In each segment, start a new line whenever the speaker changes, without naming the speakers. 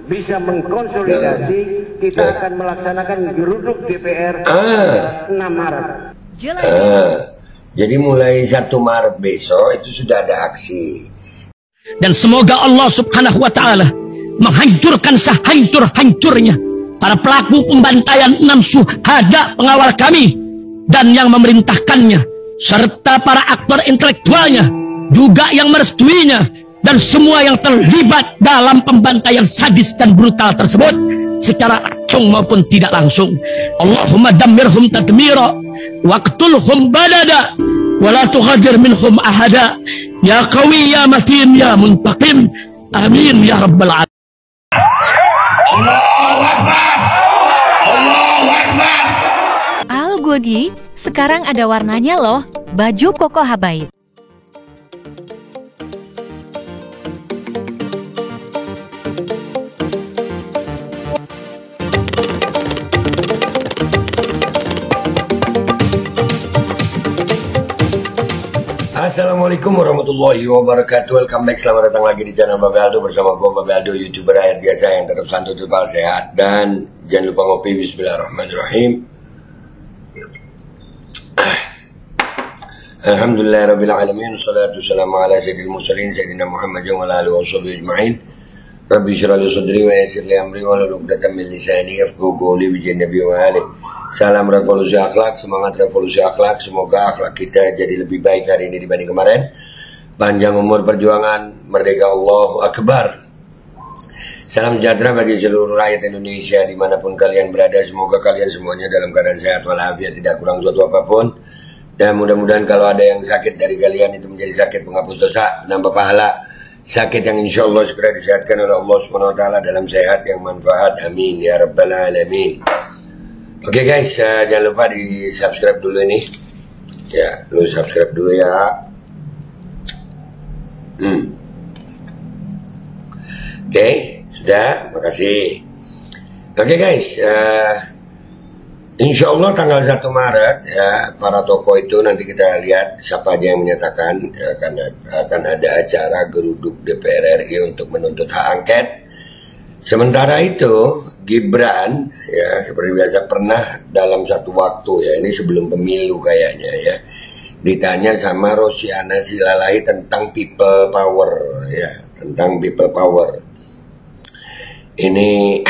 bisa mengkonsolidasi, kita akan melaksanakan geruduk DPR 6 Maret.
Jadi mulai 1 Maret besok itu sudah ada aksi.
Dan semoga Allah Subhanahu wa Ta'ala menghancurkan sehancur-hancurnya para pelaku pembantaian 6 syuhada pengawal kami dan yang memerintahkannya, serta para aktor intelektualnya juga yang merestuinya, dan semua yang terlibat dalam pembantaian sadis dan brutal tersebut secara langsung maupun tidak langsung. Allahumma dammirhum tadmira waqtulhum badada wa la tughadir minhum ahada ya qawi ya matin ya muntaqim amin ya rabbal alamin.
Allahu Akbar, Allahu Akbar.
Al Godi, sekarang ada warnanya loh, baju koko habaib.
Assalamualaikum warahmatullahi wabarakatuh. Welcome back, selamat datang lagi di channel Babe Aldo bersama gue Babe Aldo, youtuber rakyat biasa yang tetap santuy, tetap sehat, dan jangan lupa ngopi. Bismillahirrahmanirrahim. Alhamdulillahirabbil alamin, wassalatu wassalamu ala sayyidil mursalin sayyidina Muhammadin wa ala alihi washabihi ajma'in. Rabbi shrah li sadri wa yassir li amri wahlul 'uqdatam min lisani yafqahu qawli bi nabi wa ali. Salam revolusi akhlak, semangat revolusi akhlak. Semoga akhlak kita jadi lebih baik hari ini dibanding kemarin. Panjang umur perjuangan, merdeka, Allahu Akbar. Salam sejahtera bagi seluruh rakyat Indonesia dimanapun kalian berada. Semoga kalian semuanya dalam keadaan sehat walafiat, tidak kurang suatu apapun. Dan mudah-mudahan kalau ada yang sakit dari kalian itu menjadi sakit penghapus dosa, penambah pahala, sakit yang insya Allah segera disehatkan oleh Allah Subhanahu wa Ta'ala dalam sehat yang manfaat. Amin ya rabbal alamin. Oke guys, jangan lupa di subscribe dulu ini. Ya, lu subscribe dulu ya. Oke, sudah, makasih. Oke guys, insya Allah tanggal 1 Maret ya, para tokoh itu nanti kita lihat siapa aja yang menyatakan akan ada acara geruduk DPR RI untuk menuntut hak angket. Sementara itu Gibran ya seperti biasa pernah dalam satu waktu ya, ini sebelum pemilu kayaknya ya, ditanya sama Rosiana Silalahi tentang people power ya, tentang people power. Ini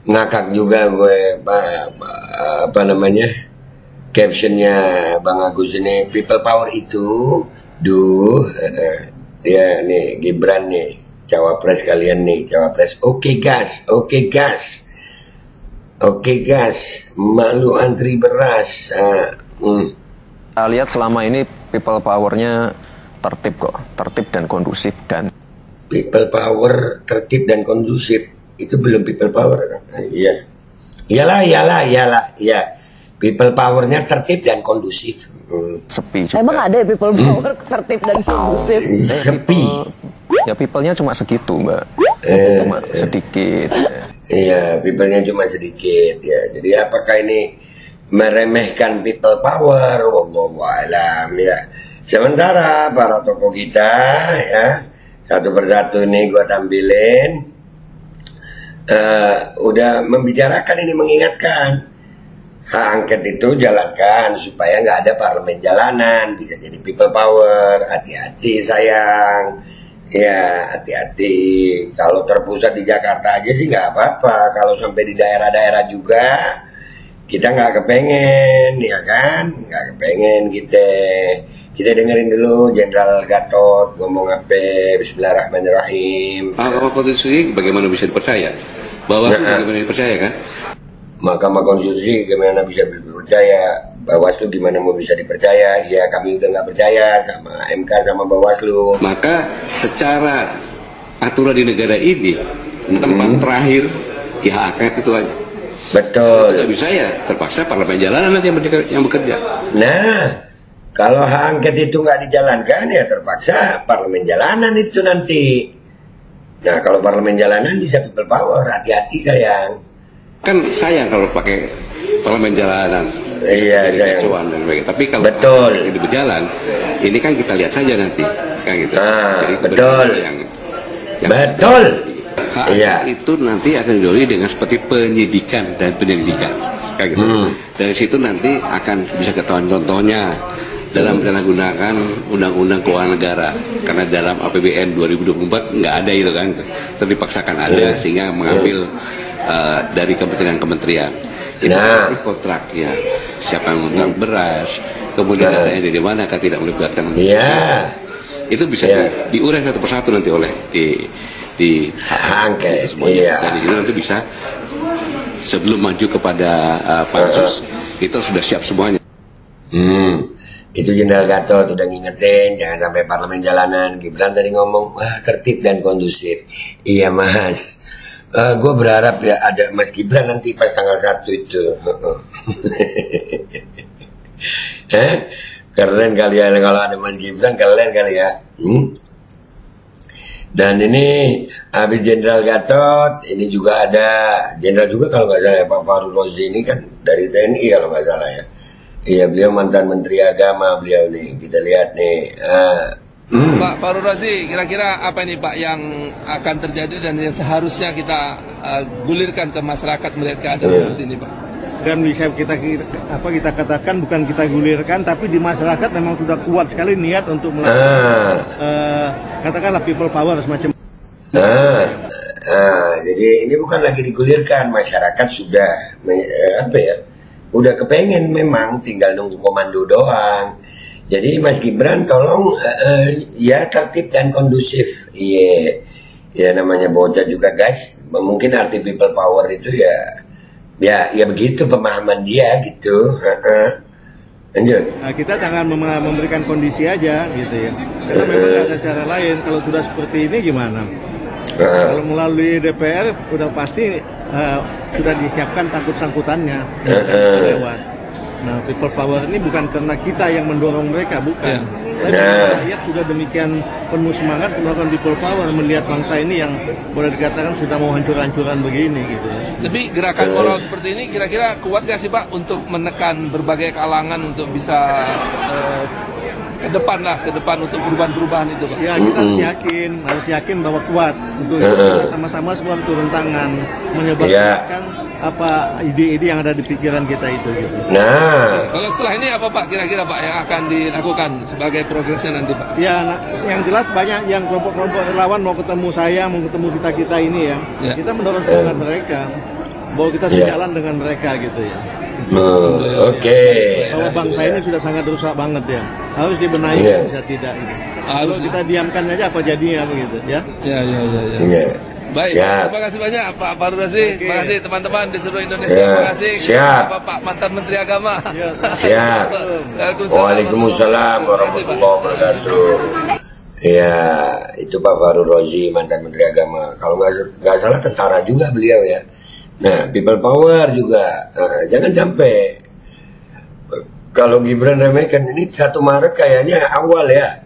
ngakak juga gue apa namanya captionnya Bang Agus ini, people power itu ya nih Gibran nih cawapres kalian nih, cawapres. Oke gas, malu antri beras.
Kita lihat selama ini people powernya tertib kok, tertib dan kondusif. Dan
people power tertib dan kondusif itu belum people power. Iya, iyalah, ya. People powernya tertib dan kondusif.
Sepi juga.
Emang ada people power tertib dan kondusif?
Sepi.
Ya people-nya cuma segitu mbak, cuma sedikit.
Iya, people-nya cuma sedikit ya. Jadi apakah ini meremehkan people power? Wallahu a'lam ya. Sementara para tokoh kita ya, satu persatu ini gue tampilin, udah membicarakan ini, mengingatkan hak angket itu jalankan supaya nggak ada parlemen jalanan, bisa jadi people power. Hati-hati sayang. Ya hati-hati, kalau terpusat di Jakarta aja sih nggak apa-apa, kalau sampai di daerah-daerah juga kita nggak kepengen, ya kan? Nggak kepengen kita dengerin dulu Jenderal Gatot ngomong apa. Bismillahirrahmanirrahim.
Mahkamah Konstitusi bagaimana bisa dipercaya? Bawaslu bagaimana dipercaya kan?
Mahkamah Konstitusi bagaimana bisa dipercaya? Bawaslu gimana mau bisa dipercaya? Ya kami udah nggak percaya sama MK sama Bawaslu.
Maka secara aturan di negara ini tempat terakhir ya hak angket itu aja.
Betul.
Tidak bisa ya terpaksa parlemen jalanan nanti yang bekerja.
Nah, kalau hak angket itu nggak dijalankan ya terpaksa parlemen jalanan itu nanti. Nah kalau parlemen jalanan bisa people power, hati-hati sayang.
Kan sayang kalau pakai parlemen jalanan.
Iya,
kecewaan dan sebagainya. Tapi kalau
betul
ini berjalan, ini kan kita lihat saja nanti, kan gitu.
Nah,
jadi
betul.
Yang
betul.
Hak angket itu nanti akan didahului dengan seperti penyidikan dan penyelidikan, kayak gitu. Dari situ nanti akan bisa ketahuan contohnya dalam penyalahgunaan undang-undang keuangan negara, karena dalam APBN 2024 nggak ada itu kan, tapi dipaksakan ada sehingga mengambil dari kementerian-kementerian. Itu nanti kontraknya, siapa yang mengontrak beras, kemudian datanya dari mana, kan tidak melibatkan itu bisa diurai satu persatu nanti oleh di
angket
semuanya. Dan itu nanti bisa sebelum maju kepada pansus kita sudah siap semuanya.
Itu Jenderal Gatot udah ngingetin jangan sampai parlemen jalanan. Gibran tadi ngomong tertib dan kondusif. Iya Mas, gue berharap ya ada Mas Gibran nanti pas tanggal 1 itu. Keren kali ya kalau ada Mas Gibran, keren kali ya. Dan ini habis Jenderal Gatot, ini juga ada Jenderal juga kalau nggak salah ya, Pak Fahru Rozi ini kan dari TNI kalau nggak salah ya. Iya, beliau mantan Menteri Agama beliau nih. Kita lihat nih.
Pak Fahru Rozi, kira-kira apa ini Pak yang akan terjadi dan yang seharusnya kita gulirkan ke masyarakat melihat keadaan seperti ini Pak?
Dan bisa kita katakan bukan kita gulirkan, tapi di masyarakat memang sudah kuat sekali niat untuk melakukan katakanlah people power semacam.
Jadi ini bukan lagi digulirkan, masyarakat sudah udah kepengen, memang tinggal nunggu komando doang. Jadi Mas Gibran tolong ya tertib dan kondusif. Ya namanya bocah juga guys. Mungkin arti people power itu ya begitu pemahaman dia gitu. Lanjut.
Nah, kita jangan memberikan kondisi aja gitu ya. Karena memang tidak ada cara lain. Kalau sudah seperti ini gimana? Kalau melalui DPR udah pasti sudah disiapkan sangkut-sangkutannya lewat. Nah, people power ini bukan karena kita yang mendorong mereka, bukan. Tapi rakyat sudah demikian penuh semangat melakukan people power, melihat bangsa ini yang boleh dikatakan sudah mau hancur-hancuran begini gitu.
Tapi gerakan moral seperti ini kira-kira kuat gak sih Pak untuk menekan berbagai kalangan untuk bisa ke depan untuk perubahan-perubahan itu Pak?
Ya kita harus yakin bahwa kuat untuk sama-sama semua turun tangan menyebarkan apa ide-ide yang ada di pikiran kita itu gitu.
Kalau setelah ini apa Pak kira-kira Pak yang akan dilakukan sebagai progresnya nanti Pak?
Ya, yang jelas banyak yang kelompok-kelompok relawan mau ketemu saya, mau ketemu kita ini ya. Kita mendorong semangat mereka bahwa kita sejalan dengan mereka gitu ya. Kalau bangsa ini sudah sangat rusak banget ya, harus dibenahi bisa tidak gitu. Kalau kita diamkan aja apa jadinya begitu ya.
Baik, terima kasih banyak Pak Fahru Rozi, terima kasih teman-teman di seluruh Indonesia, terima kasih Bapak mantan Menteri Agama.
Siap. Waalaikumsalam warahmatullahi wabarakatuh. Ya, itu Pak Fahru Rozi mantan Menteri Agama. Kalau nggak salah tentara juga beliau ya. Nah, people power juga. Jangan sampai kalau Gibran remehkan ini 1 Maret kayaknya awal ya.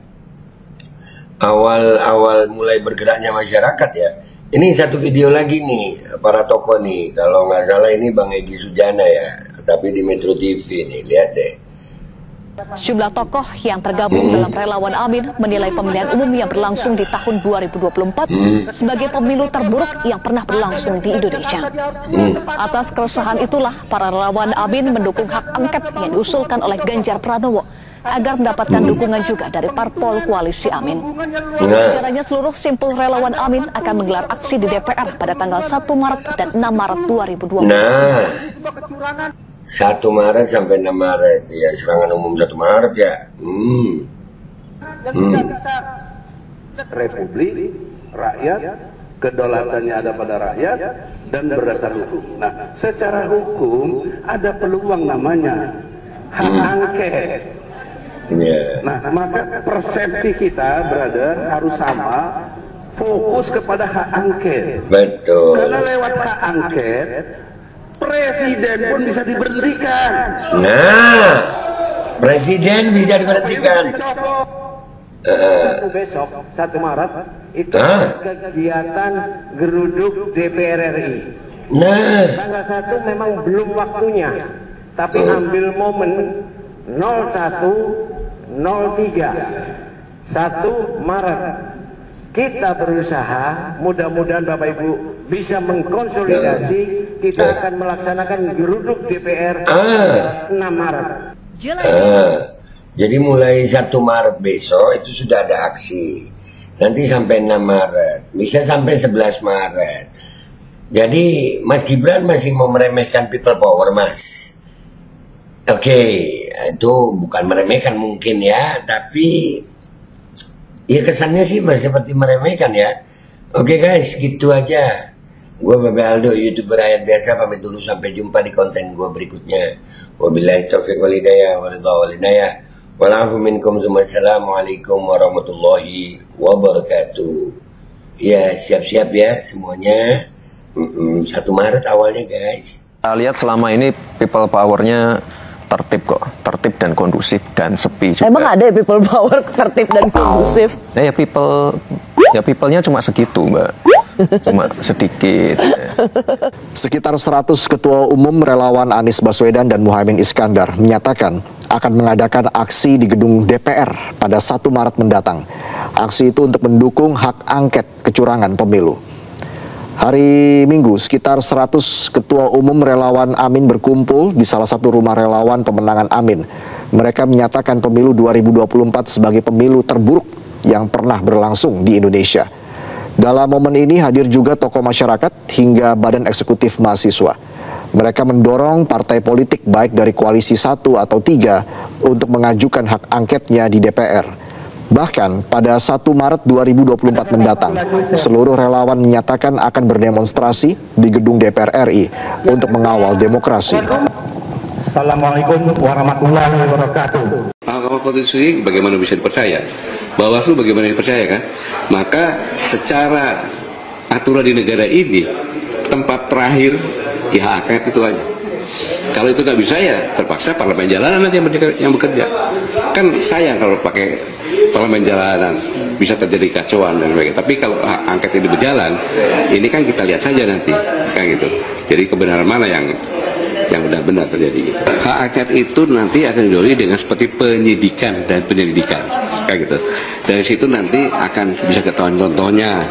Awal mulai bergeraknya masyarakat ya. Ini satu video lagi nih, para tokoh nih. Kalau nggak salah ini Bang Egy Sujana ya, tapi di Metro TV nih, lihat deh.
Sejumlah tokoh yang tergabung dalam relawan Amin menilai pemilihan umum yang berlangsung di tahun 2024 sebagai pemilu terburuk yang pernah berlangsung di Indonesia. Atas keresahan itulah para relawan Amin mendukung hak angket yang diusulkan oleh Ganjar Pranowo agar mendapatkan dukungan juga dari parpol koalisi Amin. Rencananya seluruh simpul relawan Amin akan menggelar aksi di DPR pada tanggal 1 Maret dan 6 Maret 2020.
1 Maret sampai 6 Maret ya, serangan umum 1 Maret ya.
Republik, rakyat, kedaulatannya ada pada rakyat dan berdasar hukum. Nah, secara hukum ada peluang namanya hak angket. Nah, maka persepsi kita, brother, harus sama, fokus kepada hak angket.
Betul.
Karena lewat hak angket, presiden pun bisa diberhentikan.
Nah, presiden bisa diberhentikan.
Besok 1 Maret itu kegiatan geruduk DPR RI. Tanggal 1 memang belum waktunya, tapi ambil momen 0103 1 Maret kita berusaha, mudah-mudahan Bapak Ibu bisa mengkonsolidasi, kita akan melaksanakan geruduk DPR 6 Maret.
Jadi mulai 1 Maret besok itu sudah ada aksi. Nanti sampai 6 Maret, bisa sampai 11 Maret. Jadi Mas Gibran masih mau meremehkan people power, Mas. Oke, itu bukan meremehkan mungkin ya, tapi ya kesannya sih seperti meremehkan ya. Oke guys, gitu aja. Gue Babe Aldo, YouTuber rakyat biasa, pamit dulu, sampai jumpa di konten gue berikutnya. Wabillahi taufiq wal hidayah, wal inayah. Walafu minkum, assalamualaikum warahmatullahi wabarakatuh. Ya, siap-siap ya semuanya. 1 Maret awalnya guys.
Kita lihat selama ini people powernya tertib kok, tertib dan kondusif dan sepi juga.
Emang ada people power tertib dan kondusif?
Ya people-nya cuma segitu, Mbak. Cuma sedikit.
Sekitar 100 ketua umum relawan Anies Baswedan dan Muhaimin Iskandar menyatakan akan mengadakan aksi di gedung DPR pada 1 Maret mendatang. Aksi itu untuk mendukung hak angket kecurangan pemilu. Hari Minggu, sekitar 100 ketua umum relawan Amin berkumpul di salah satu rumah relawan pemenangan Amin. Mereka menyatakan pemilu 2024 sebagai pemilu terburuk yang pernah berlangsung di Indonesia. Dalam momen ini hadir juga tokoh masyarakat hingga badan eksekutif mahasiswa. Mereka mendorong partai politik baik dari koalisi 1 atau 3 untuk mengajukan hak angketnya di DPR. Bahkan pada 1 Maret 2024 mendatang, seluruh relawan menyatakan akan berdemonstrasi di gedung DPR RI untuk mengawal demokrasi.
Assalamualaikum warahmatullahi wabarakatuh.
Mahkamah Konstitusi bagaimana bisa dipercaya? Bawaslu bagaimana dipercaya kan? Maka secara aturan di negara ini, tempat terakhir ya hak angket itu aja. Kalau itu nggak bisa ya terpaksa parlemen jalanan nanti yang bekerja. Kan sayang kalau pakai parlemen jalanan, bisa terjadi kacauan dan sebagainya. Tapi kalau hak angket ini berjalan, ini kan kita lihat saja nanti, kan gitu. Jadi kebenaran mana yang benar-benar terjadi gitu. Hak angket itu nanti akan didahului dengan seperti penyidikan dan penyelidikan, kayak gitu. Dari situ nanti akan bisa ketahuan contohnya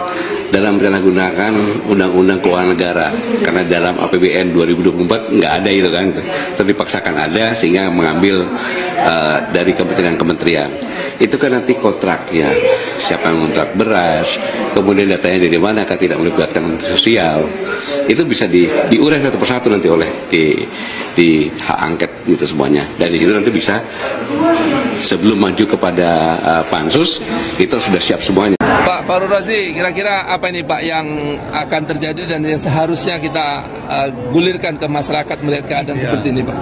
dalam penyalahgunakan undang-undang keuangan negara, karena dalam APBN 2024 nggak ada itu kan, terpaksakan ada sehingga mengambil dari kementerian-kementerian. Itu kan nanti kontraknya, siapa yang kontrak beras, kemudian datanya dari mana, kan tidak melibatkan menteri sosial, itu bisa diurai satu persatu nanti oleh di hak angket gitu semuanya. Dan di situ nanti bisa sebelum maju kepada pansus itu sudah siap semuanya.
Pak Fahrul Razi, kira-kira apa ini Pak yang akan terjadi dan yang seharusnya kita gulirkan ke masyarakat melihat keadaan seperti ini Pak?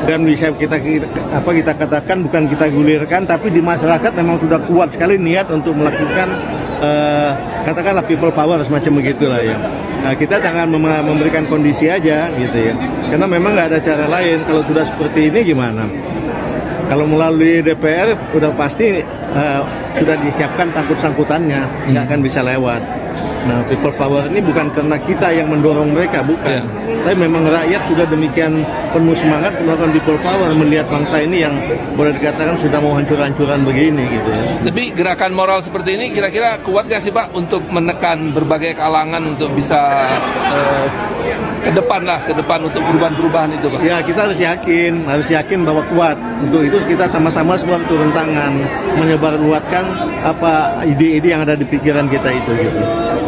Dan bisa kita katakan bukan kita gulirkan, tapi di masyarakat memang sudah kuat sekali niat untuk melakukan katakanlah people power semacam begitulah ya. Nah, kita jangan memberikan kondisi aja gitu ya, karena memang nggak ada cara lain. Kalau sudah seperti ini gimana? Kalau melalui DPR udah pasti sudah disiapkan sangkut-sangkutannya, nggak akan bisa lewat. Nah, people power ini bukan karena kita yang mendorong mereka, bukan. Tapi memang rakyat sudah demikian penuh semangat melakukan people power, melihat bangsa ini yang boleh dikatakan sudah mau hancur-hancuran begini gitu ya.
Tapi gerakan moral seperti ini kira-kira kuat nggak sih Pak untuk menekan berbagai kalangan untuk bisa ke depan untuk perubahan-perubahan itu Pak?
Ya, kita harus yakin bahwa kuat. Untuk itu kita sama-sama semua turun tangan, menyebarluaskan apa ide-ide yang ada di pikiran kita itu gitu.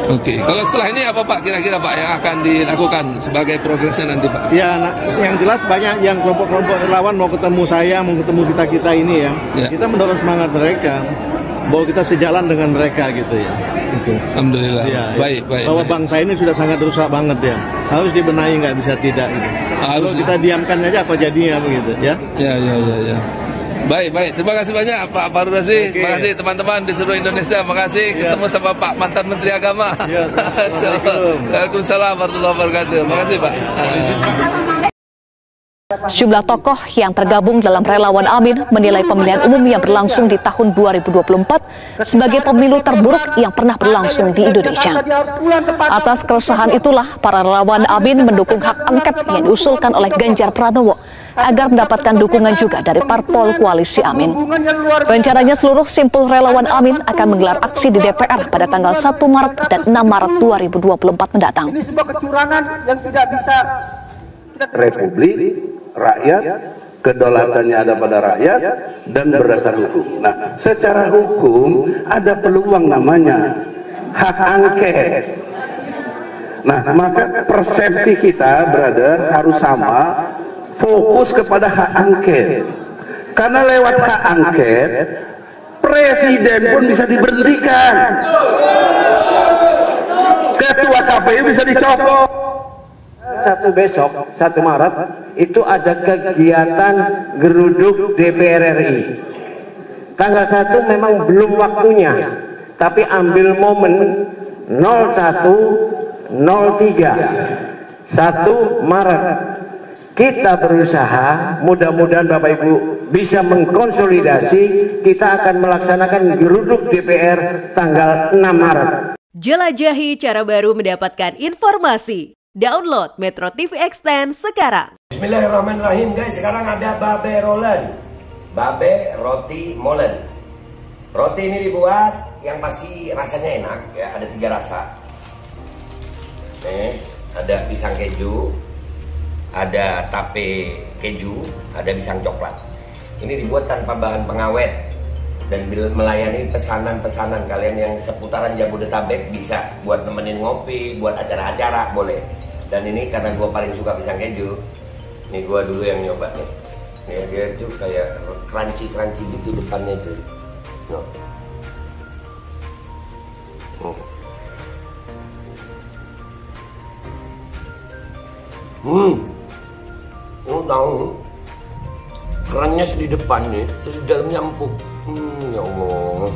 Oke, kalau setelah ini apa Pak kira-kira Pak yang akan dilakukan sebagai progresnya nanti Pak?
Ya, yang jelas banyak yang kelompok-kelompok relawan mau ketemu saya, mau ketemu kita ini ya. Kita mendorong semangat mereka bahwa kita sejalan dengan mereka gitu ya. Gitu.
Alhamdulillah.
Ya,
baik.
Bahwa bangsa ini sudah sangat rusak banget ya. Harus dibenahi, nggak bisa tidak. Gitu. Kalau kita diamkan aja apa jadinya begitu ya?
Ya. Baik. Terima kasih banyak Pak Fahrul Razi. Terima kasih teman-teman di seluruh Indonesia. Terima kasih ketemu sama Pak mantan Menteri Agama. Waalaikumsalam warahmatullahi wabarakatuh. Terima kasih Pak.
Sejumlah tokoh yang tergabung dalam relawan Amin menilai pemilihan umum yang berlangsung di tahun 2024 sebagai pemilu terburuk yang pernah berlangsung di Indonesia. Atas keresahan itulah, para relawan Amin mendukung hak angket yang diusulkan oleh Ganjar Pranowo. agar mendapatkan dukungan juga dari parpol koalisi Amin. Rencananya seluruh simpul relawan Amin akan menggelar aksi di DPR pada tanggal 1 Maret dan 6 Maret 2024 mendatang.
Ini sebuah kecurangan yang tidak bisa. Republik, rakyat, kedaulatannya ada pada rakyat dan berdasar hukum. Nah, secara hukum ada peluang namanya hak angket. Nah, maka persepsi kita, brother, harus sama, fokus kepada hak angket. Karena lewat hak angket, presiden pun bisa diberhentikan. Ketua KPU bisa dicopot. Besok 1 Maret itu ada kegiatan geruduk DPR RI. Tanggal 1 memang belum waktunya, tapi ambil momen 0103 1 Maret kita berusaha, mudah-mudahan Bapak Ibu bisa mengkonsolidasi, kita akan melaksanakan geruduk DPR tanggal 6 Maret.
Jelajahi cara baru mendapatkan informasi. Download Metro TV Extend sekarang.
Bismillahirrahmanirrahim guys, sekarang ada babe rolen, babe roti molen. Roti ini dibuat yang pasti rasanya enak ya, ada 3 rasa. Nih, ada pisang keju, ada tape keju, ada pisang coklat. Ini dibuat tanpa bahan pengawet dan melayani pesanan-pesanan kalian yang seputaran Jabodetabek, bisa buat nemenin ngopi, buat acara-acara boleh. Dan ini karena gue paling suka pisang keju, ini gue dulu yang nyoba nih. Nih dia tuh kayak crunchy gitu depannya tuh. Lo tahu kerennya di depan nih, terus di dalamnya empuk. Ya Allah.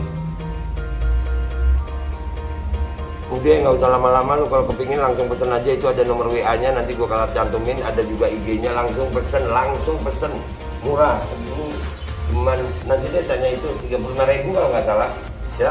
Udah nggak usah lama-lama, lu kalau kepingin langsung pesen aja, itu ada nomor WA-nya, nanti gua kalau cantumin, ada juga IG-nya, langsung pesen, murah. Cuman nanti deh tanya itu 35.000 kalau nggak salah, ya.